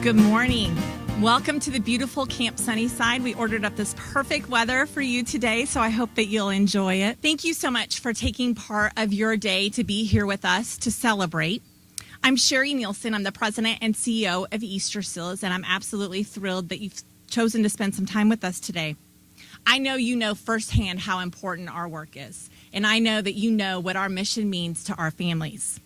Good morning. Welcome to the beautiful Camp Sunnyside. We ordered up this perfect weather for you today, so I hope that you'll enjoy it. Thank you so much for taking part of your day to be here with us to celebrate. I'm SHERRI NIELSEN. I'm the president and CEO of Easter Seals, and I'm absolutely thrilled that you've chosen to spend some time with us today. I know you know firsthand how important our work is, and I know that you know what our mission means to our families.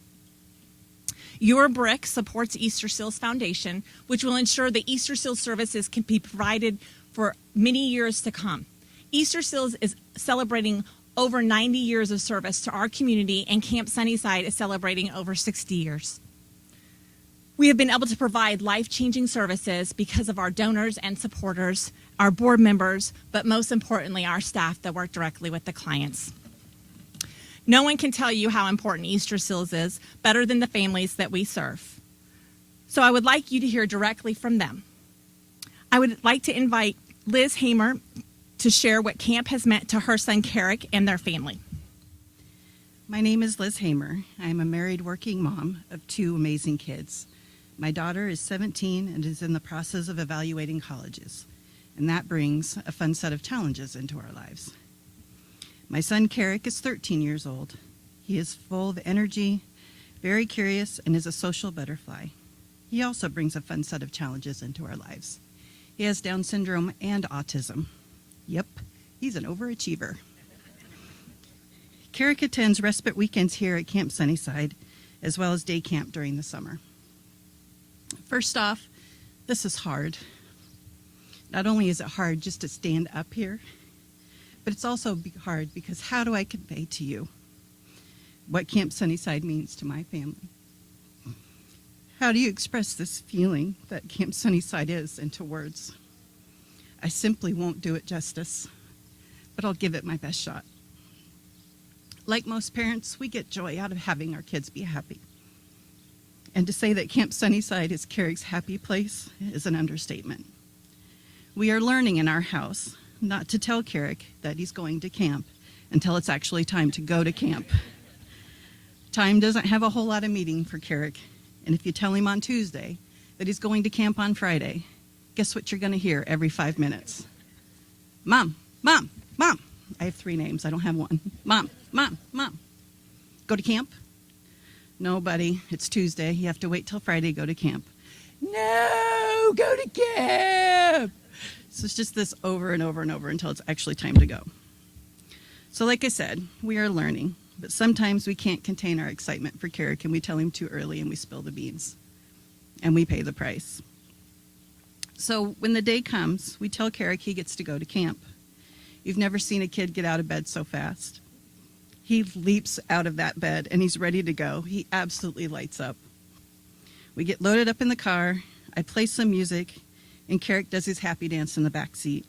Your brick supports Easter Seals Foundation, which will ensure that Easter Seals services can be provided for many years to come. Easter Seals is celebrating over 90 years of service to our community, and Camp Sunnyside is celebrating over 60 years. We have been able to provide life-changing services because of our donors and supporters, our board members, but most importantly, our staff that work directly with the clients. No one can tell you how important Easter Seals is better than the families that we serve. So I would like you to hear directly from them. I would like to invite Liz Hamer to share what camp has meant to her son, Carrick, and their family. My name is Liz Hamer. I am a married working mom of two amazing kids. My daughter is 17 and is in the process of evaluating colleges, and that brings a fun set of challenges into our lives. My son Carrick is 13 years old. He is full of energy, very curious, and is a social butterfly. He also brings a fun set of challenges into our lives. He has Down syndrome and autism. Yep, he's an overachiever. Carrick attends respite weekends here at Camp Sunnyside, as well as day camp during the summer. First off, this is hard. Not only is it hard just to stand up here, but it's also hard because how do I convey to you what Camp Sunnyside means to my family? How do you express this feeling that Camp Sunnyside is into words? I simply won't do it justice, but I'll give it my best shot. Like most parents, we get joy out of having our kids be happy. And to say that Camp Sunnyside is Carrick's happy place is an understatement. We are learning in our house not to tell Carrick that he's going to camp until it's actually time to go to camp. Time doesn't have a whole lot of meaning for Carrick, and if you tell him on Tuesday that he's going to camp on Friday, guess what you're going to hear every 5 minutes? Mom, Mom, Mom. I have 3 names, I don't have one. Mom, Mom, Mom. Go to camp? No, buddy, it's Tuesday. You have to wait till Friday to go to camp. No, go to camp. So it's just this over and over and over until it's actually time to go. So like I said, we are learning, but sometimes we can't contain our excitement for Carrick and we tell him too early and we spill the beans. And we pay the price. So when the day comes, we tell Carrick he gets to go to camp. You've never seen a kid get out of bed so fast. He leaps out of that bed and he's ready to go. He absolutely lights up. We get loaded up in the car. I play some music, and Carrick does his happy dance in the back seat.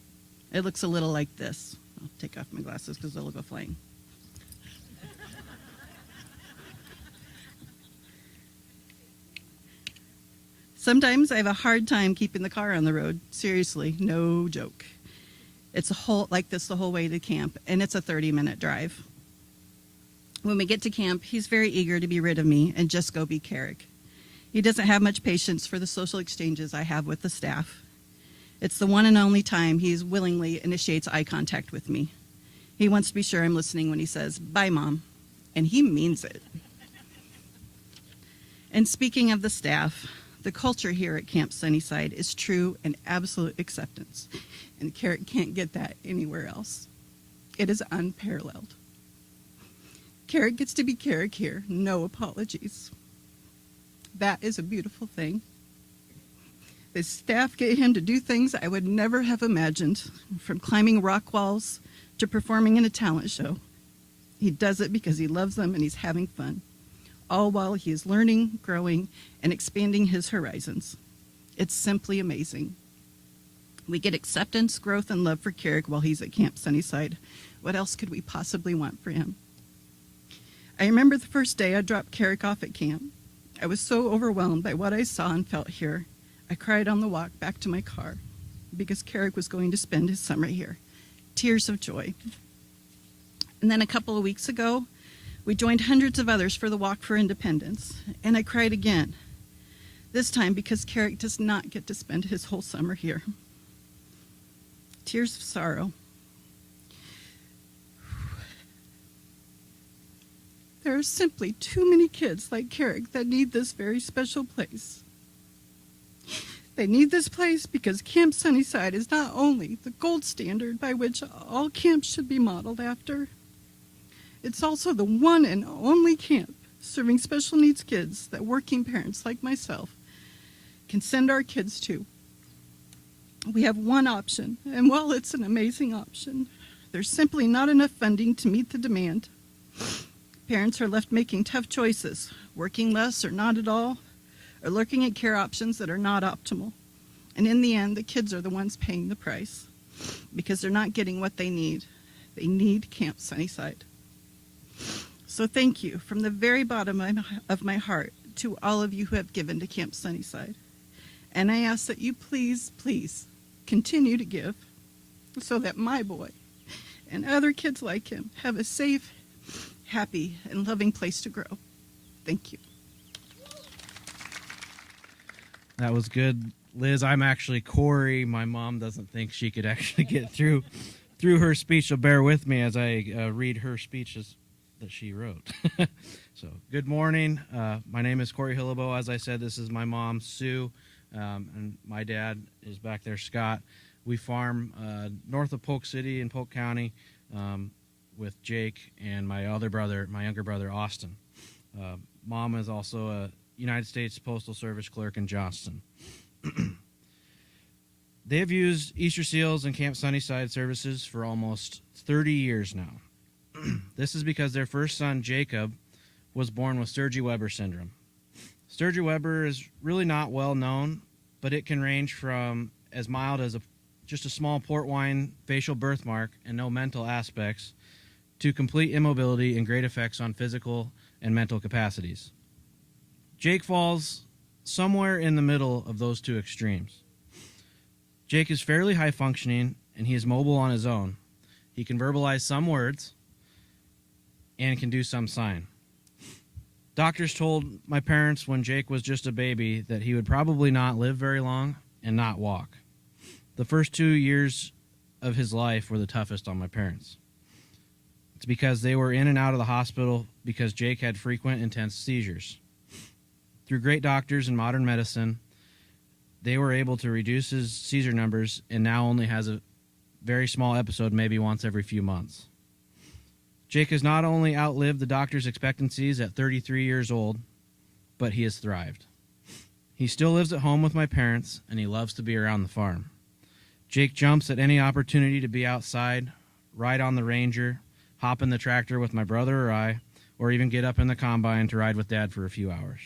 It looks a little like this. I'll take off my glasses because they'll go flying. Sometimes I have a hard time keeping the car on the road. Seriously, no joke. It's like this the whole way to camp, and it's a 30-minute drive. When we get to camp, he's very eager to be rid of me and just go be Carrick. He doesn't have much patience for the social exchanges I have with the staff. It's the one and only time he willingly initiates eye contact with me. He wants to be sure I'm listening when he says, "Bye, Mom," and he means it. And speaking of the staff, the culture here at Camp Sunnyside is true and absolute acceptance, and Carrick can't get that anywhere else. It is unparalleled. Carrick gets to be Carrick here, no apologies. That is a beautiful thing. The staff get him to do things I would never have imagined, from climbing rock walls to performing in a talent show. He does it because he loves them and he's having fun, all while he is learning, growing, and expanding his horizons. It's simply amazing. We get acceptance, growth, and love for Carrick while he's at Camp Sunnyside. What else could we possibly want for him? I remember the first day I dropped Carrick off at camp. I was so overwhelmed by what I saw and felt here. I cried on the walk back to my car because Carrick was going to spend his summer here. Tears of joy. And then a couple of weeks ago, we joined hundreds of others for the Walk for Independence, and I cried again. This time because Carrick does not get to spend his whole summer here. Tears of sorrow. There are simply too many kids like Carrick that need this very special place. They need this place because Camp Sunnyside is not only the gold standard by which all camps should be modeled after, it's also the one and only camp serving special needs kids that working parents like myself can send our kids to. We have one option, and while it's an amazing option, there's simply not enough funding to meet the demand. Parents are left making tough choices, working less or not at all, or looking at care options that are not optimal. And in the end, the kids are the ones paying the price because they're not getting what they need. They need Camp Sunnyside. So thank you from the very bottom of my heart to all of you who have given to Camp Sunnyside. And I ask that you please, please continue to give so that my boy and other kids like him have a safe, happy, and loving place to grow. Thank you. That was good, Liz. I'm actually Corey. My mom doesn't think she could actually get through her speech, so bear with me as I read her speeches that she wrote. So, good morning. My name is Corey Hillebo. As I said, this is my mom, Sue, and my dad is back there, Scott. We farm north of Polk City in Polk County with Jake and my younger brother, Austin. Mom is also a United States Postal Service clerk in Johnston. They have used Easter Seals and Camp Sunnyside services for almost 30 years now. This is because their first son, Jacob, was born with Sturge-Weber syndrome. Sturge-Weber is really not well known, but it can range from as mild as just a small port wine facial birthmark and no mental aspects to complete immobility and great effects on physical and mental capacities. Jake falls somewhere in the middle of those two extremes. Jake is fairly high functioning and he is mobile on his own. He can verbalize some words and can do some sign. Doctors told my parents when Jake was just a baby that he would probably not live very long and not walk. The first 2 years of his life were the toughest on my parents. It's because they were in and out of the hospital because Jake had frequent, intense seizures. Through great doctors and modern medicine, they were able to reduce his seizure numbers and now only has a very small episode maybe once every few months. Jake has not only outlived the doctor's expectancies at 33 years old, but he has thrived. He still lives at home with my parents, and he loves to be around the farm. Jake jumps at any opportunity to be outside, ride on the Ranger, hop in the tractor with my brother or I, or even get up in the combine to ride with Dad for a few hours.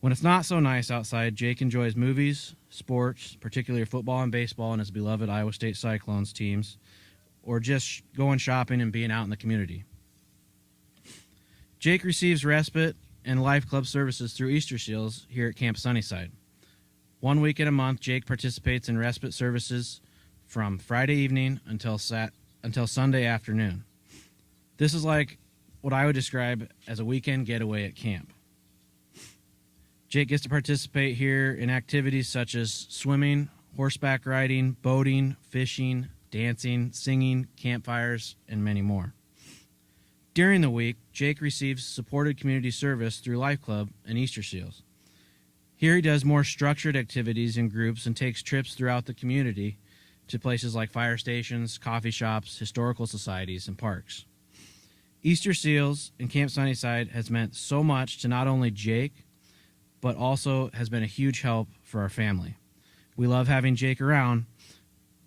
When it's not so nice outside, Jake enjoys movies, sports, particularly football and baseball and his beloved Iowa State Cyclones teams, or just going shopping and being out in the community. Jake receives respite and Life Club services through Easter Seals here at Camp Sunnyside. 1 week in a month, Jake participates in respite services from Friday evening until Sunday afternoon. This is like what I would describe as a weekend getaway at camp. Jake gets to participate here in activities such as swimming, horseback riding, boating, fishing, dancing, singing, campfires, and many more. During the week, Jake receives supported community service through Life Club and Easter Seals. Here he does more structured activities in groups and takes trips throughout the community to places like fire stations, coffee shops, historical societies, and parks. Easter Seals and Camp Sunnyside has meant so much to not only Jake, but also has been a huge help for our family. We love having Jake around,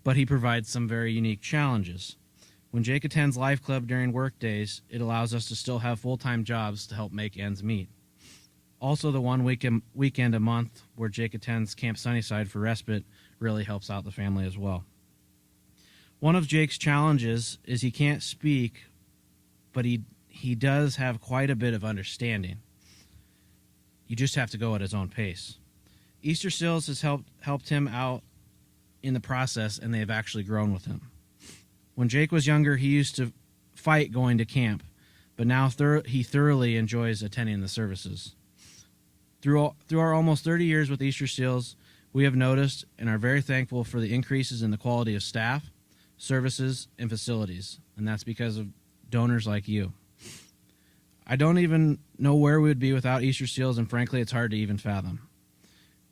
but he provides some very unique challenges. When Jake attends Life Club during work days, it allows us to still have full-time jobs to help make ends meet. Also, the one weekend a month where Jake attends Camp Sunnyside for respite really helps out the family as well. One of Jake's challenges is he can't speak, but he does have quite a bit of understanding. You just have to go at his own pace. Easter Seals has helped him out in the process, and they have actually grown with him. When Jake was younger, he used to fight going to camp, but now he thoroughly enjoys attending the services. Through our almost 30 years with Easter Seals, we have noticed and are very thankful for the increases in the quality of staff, services, and facilities, and that's because of donors like you. I don't even know where we would be without Easter Seals, and frankly, it's hard to even fathom.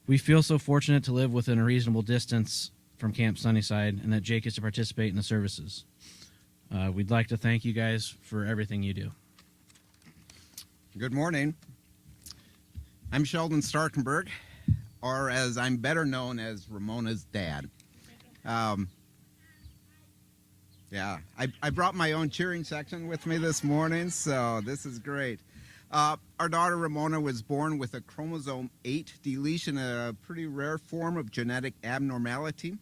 We feel so fortunate to live within a reasonable distance from Camp Sunnyside and that Jake gets to participate in the services. We'd like to thank you guys for everything you do. Good morning. I'm Sheldon Starkenburg, or as I'm better known as Ramona's dad. I brought my own cheering section with me this morning, so this is great. Our daughter Ramona was born with a chromosome 8 deletion, a pretty rare form of genetic abnormality.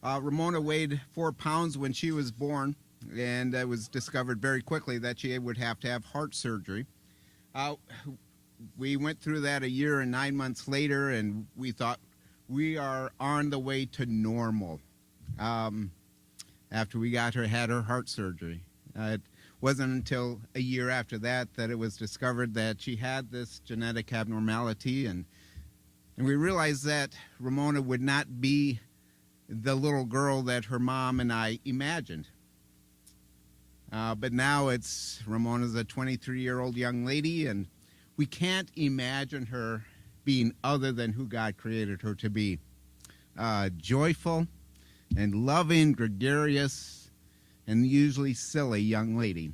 Ramona weighed 4 pounds when she was born, and it was discovered very quickly that she would have to have heart surgery. We went through that a year and 9 months later, and we thought we are on the way to normal after we had her heart surgery. It wasn't until a year after that it was discovered that she had this genetic abnormality, and we realized that Ramona would not be the little girl that her mom and I imagined. But now Ramona's a 23-year-old young lady, and we can't imagine her being other than who God created her to be. Joyful and loving, gregarious, and usually silly young lady.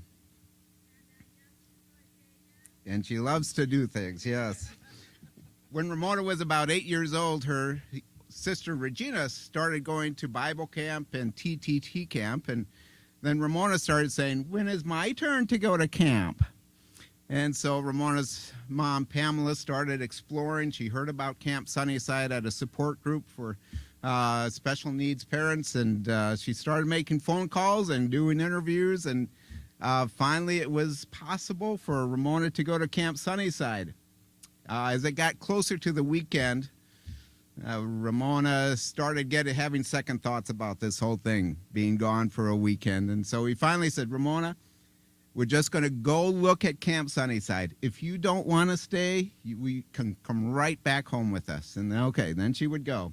And she loves to do things, yes. When Ramona was about 8 years old, her sister Regina started going to Bible camp and TTT camp, and then Ramona started saying, "When is my turn to go to camp?" And so Ramona's mom, Pamela, started exploring. She heard about Camp Sunnyside at a support group for special needs parents, and she started making phone calls and doing interviews, and finally it was possible for Ramona to go to Camp Sunnyside. As it got closer to the weekend, Ramona started having second thoughts about this whole thing, being gone for a weekend. And so we finally said, "Ramona, we're just going to go look at Camp Sunnyside. If you don't want to stay, we can come right back home with us." And okay, then she would go.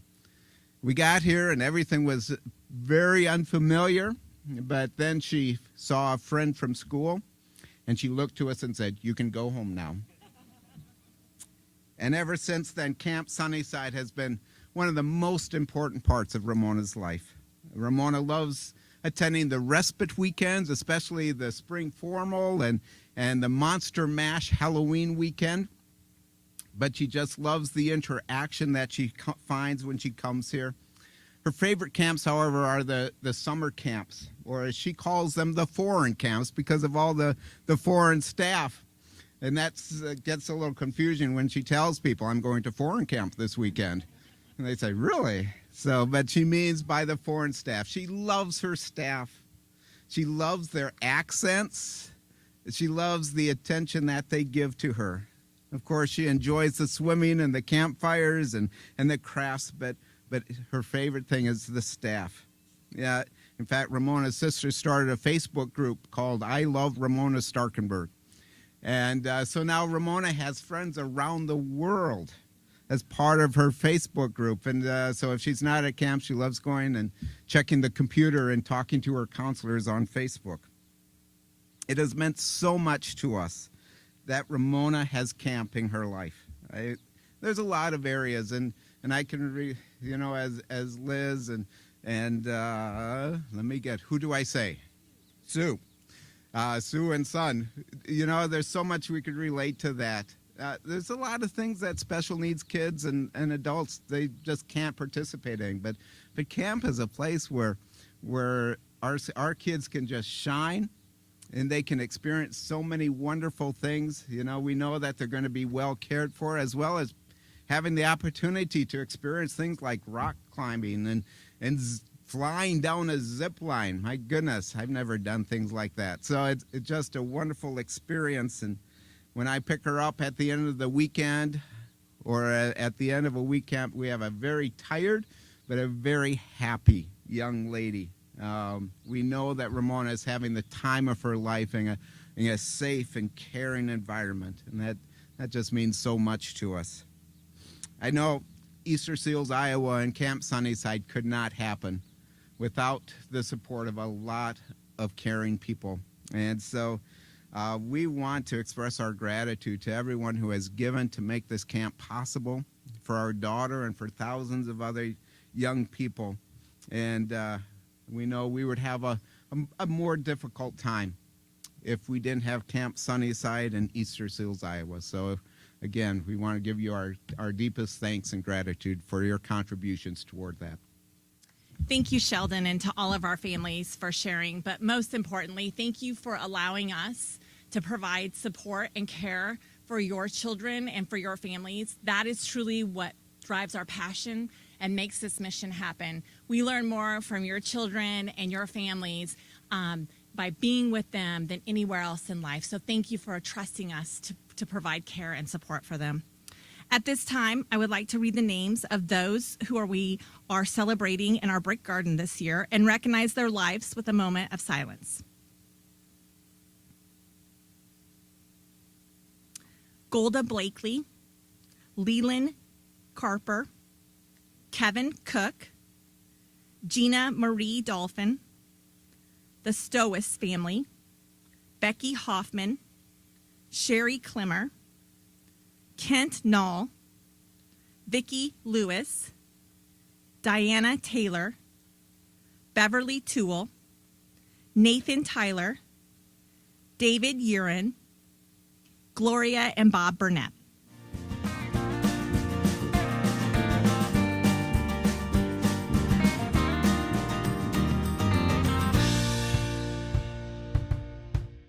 We got here and everything was very unfamiliar, but then she saw a friend from school and she looked to us and said, "You can go home now." And ever since then, Camp Sunnyside has been one of the most important parts of Ramona's life. Ramona loves attending the respite weekends, especially the spring formal and the Monster Mash Halloween weekend. But she just loves the interaction that she finds when she comes here. Her favorite camps, however, are the summer camps, or as she calls them, the foreign camps, because of all the foreign staff. And that gets a little confusing when she tells people, "I'm going to foreign camp this weekend." And they say, "Really?" But she means by the foreign staff. She loves her staff. She loves their accents. She loves the attention that they give to her. Of course, she enjoys the swimming and the campfires and the crafts, but her favorite thing is the staff. Yeah, in fact, Ramona's sister started a Facebook group called "I Love Ramona Starkenburg." And so now Ramona has friends around the world as part of her Facebook group. And so if she's not at camp, she loves going and checking the computer and talking to her counselors on Facebook. It has meant so much to us that Ramona has camp in her life. There's a lot of areas, and I can as Liz and let me get, who do I say? Sue and son. There's so much we could relate to that. There's a lot of things that special needs kids and adults, they just can't participate in. But camp is a place where our kids can just shine, and they can experience so many wonderful things. We know that they're going to be well cared for, as well as having the opportunity to experience things like rock climbing and flying down a zip line. My goodness, I've never done things like that. So it's just a wonderful experience. And when I pick her up at the end of the weekend or at the end of a week camp, we have a very tired but a very happy young lady. We know that Ramona is having the time of her life in a safe and caring environment, and that just means so much to us. I know Easter Seals, Iowa, and Camp Sunnyside could not happen without the support of a lot of caring people. And so we want to express our gratitude to everyone who has given to make this camp possible, for our daughter and for thousands of other young people. And we know we would have a more difficult time if we didn't have Camp Sunnyside and Easter Seals, Iowa. So again, we want to give you our deepest thanks and gratitude for your contributions toward that. Thank you, Sheldon, and to all of our families for sharing. But most importantly, thank you for allowing us to provide support and care for your children and for your families. That is truly what drives our passion and makes this mission happen. We learn more from your children and your families by being with them than anywhere else in life. So thank you for trusting us to provide care and support for them. At this time, I would like to read the names of those who we are celebrating in our brick garden this year and recognize their lives with a moment of silence. Golda Blakely, Leland Carper, Kevin Cook, Gina Marie Dolphin, the Stowis family, Becky Hoffman, Sherry Klimmer, Kent Knoll, Vicki Lewis, Diana Taylor, Beverly Toole, Nathan Tyler, David Urin, Gloria and Bob Burnett.